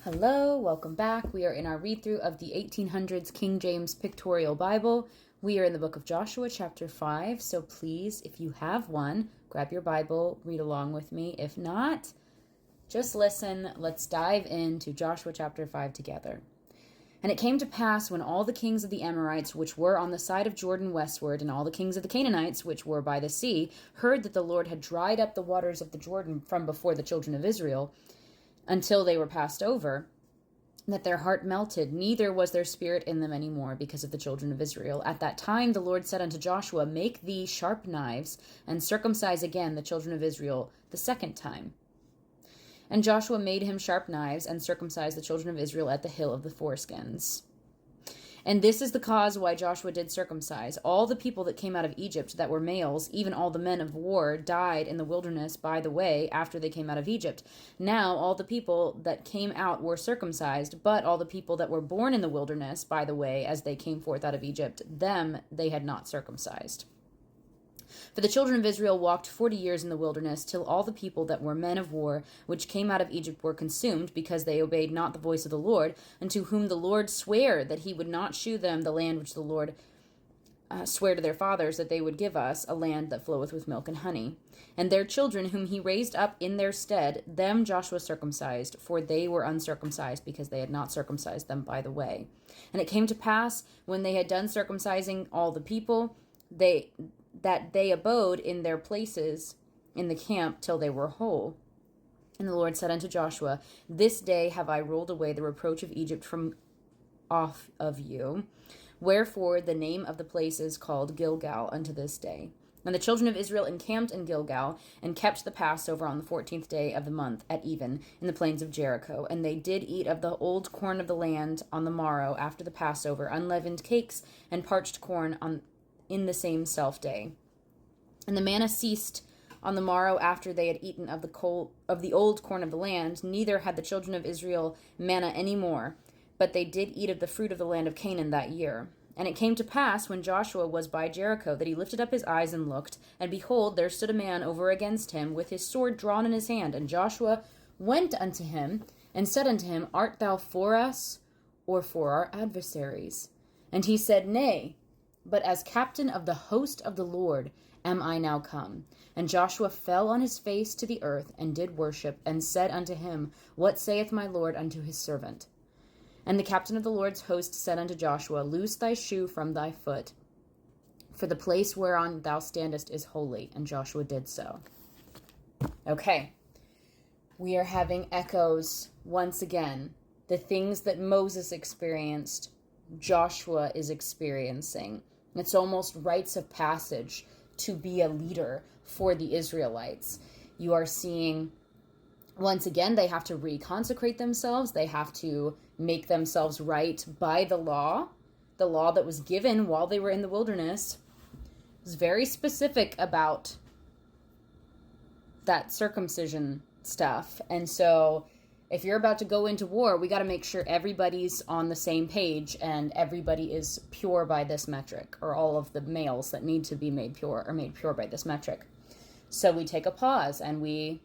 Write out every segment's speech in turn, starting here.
Hello, welcome back. We are in our read through of the 1800s King James Pictorial Bible. We are in the book of Joshua, chapter 5. So please, if you have one, grab your Bible, read along with me. If not, just listen. Let's dive into Joshua chapter 5 together. And it came to pass when all the kings of the Amorites, which were on the side of Jordan westward, and all the kings of the Canaanites, which were by the sea, heard that the Lord had dried up the waters of the Jordan from before the children of Israel, until they were passed over, that their heart melted, neither was their spirit in them any more, because of the children of Israel. At that time the Lord said unto Joshua, Make thee sharp knives, and circumcise again the children of Israel the second time. And Joshua made him sharp knives, and circumcised the children of Israel at the hill of the foreskins. And this is the cause why Joshua did circumcise. All the people that came out of Egypt that were males, even all the men of war, died in the wilderness by the way after they came out of Egypt. Now all the people that came out were circumcised, but all the people that were born in the wilderness by the way as they came forth out of Egypt, them they had not circumcised. For the children of Israel walked 40 years in the wilderness, till all the people that were men of war, which came out of Egypt, were consumed, because they obeyed not the voice of the Lord, unto whom the Lord sware that he would not shew them the land which the Lord sware to their fathers that they would give us, a land that floweth with milk and honey. And their children, whom he raised up in their stead, them Joshua circumcised, for they were uncircumcised, because they had not circumcised them by the way. And it came to pass, when they had done circumcising all the people, that they abode in their places in the camp till they were whole. And the Lord said unto Joshua, This day have I rolled away the reproach of Egypt from off of you. Wherefore the name of the place is called Gilgal unto this day. And the children of Israel encamped in Gilgal, and kept the Passover on the 14th day of the month at even, in the plains of Jericho. And they did eat of the old corn of the land on the morrow after the Passover, unleavened cakes and parched corn in the same self day. And the manna ceased on the morrow after they had eaten of the old corn of the land, neither had the children of Israel manna any more, but they did eat of the fruit of the land of Canaan that year. And it came to pass, when Joshua was by Jericho, that he lifted up his eyes and looked, and behold, there stood a man over against him, with his sword drawn in his hand. And Joshua went unto him, and said unto him, Art thou for us, or for our adversaries? And he said, Nay, but as captain of the host of the Lord am I now come. And Joshua fell on his face to the earth, and did worship, and said unto him, What saith my Lord unto his servant? And the captain of the Lord's host said unto Joshua, Loose thy shoe from thy foot, for the place whereon thou standest is holy. And Joshua did so. Okay, we are having echoes once again. The things that Moses experienced, Joshua is experiencing. It's almost rites of passage to be a leader for the Israelites. You are seeing, once again, they have to reconsecrate themselves. They have to make themselves right by the law that was given while they were in the wilderness. It was very specific about that circumcision stuff. And so if you're about to go into war, we got to make sure everybody's on the same page and everybody is pure by this metric, or all of the males that need to be made pure are made pure by this metric. So we take a pause and we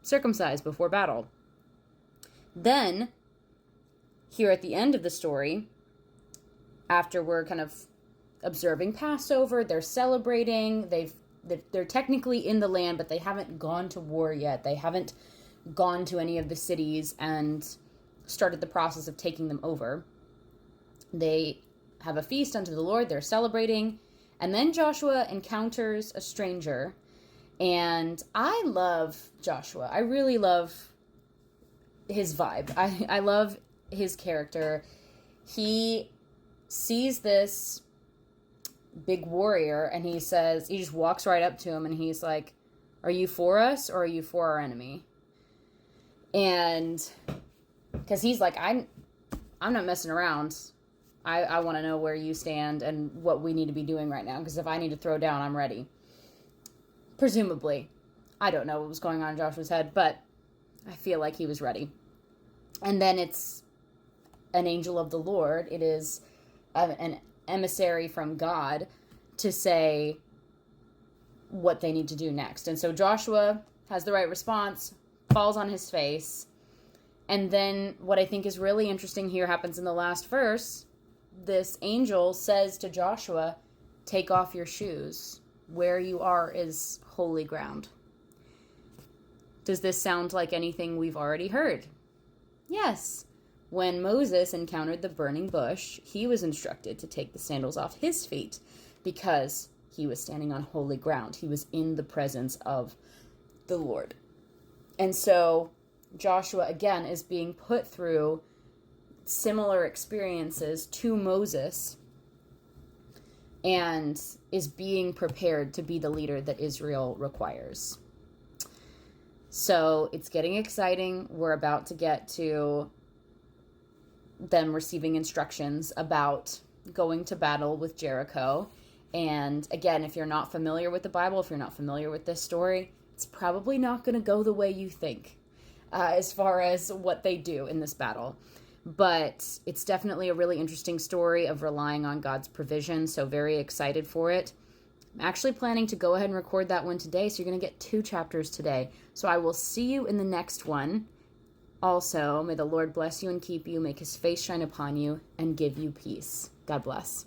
circumcise before battle. Then, here at the end of the story, after we're kind of observing Passover, they're celebrating, they're technically in the land, but they haven't gone to war yet. They haven't gone to any of the cities and started the process of taking them over. They have a feast unto the Lord, they're celebrating, and then Joshua encounters a stranger. And I love Joshua. I really love his vibe. I love his character. He sees this big warrior, and he just walks right up to him, and he's like, Are you for us, or are you for our enemy? And because he's like, I'm not messing around. I want to know where you stand and what we need to be doing right now, because if I need to throw down, I'm ready. Presumably. I don't know what was going on in Joshua's head, but I feel like he was ready. And then it's an angel of the Lord. It is an emissary from God to say what they need to do next. And so Joshua has the right response, falls on his face, And then what I think is really interesting here happens in the last verse. This angel says to Joshua, take off your shoes. Where you are is holy ground. Does this sound like anything we've already heard? Yes. When Moses encountered the burning bush, he was instructed to take the sandals off his feet because he was standing on holy ground. He was in the presence of the Lord. And so Joshua, again, is being put through similar experiences to Moses and is being prepared to be the leader that Israel requires. So it's getting exciting. We're about to get to them receiving instructions about going to battle with Jericho. And again, if you're not familiar with the Bible, if you're not familiar with this story, it's probably not going to go the way you think as far as what they do in this battle. But it's definitely a really interesting story of relying on God's provision, so very excited for it. I'm actually planning to go ahead and record that one today, so you're going to get 2 chapters today. So I will see you in the next one. Also, may the Lord bless you and keep you, make his face shine upon you, and give you peace. God bless.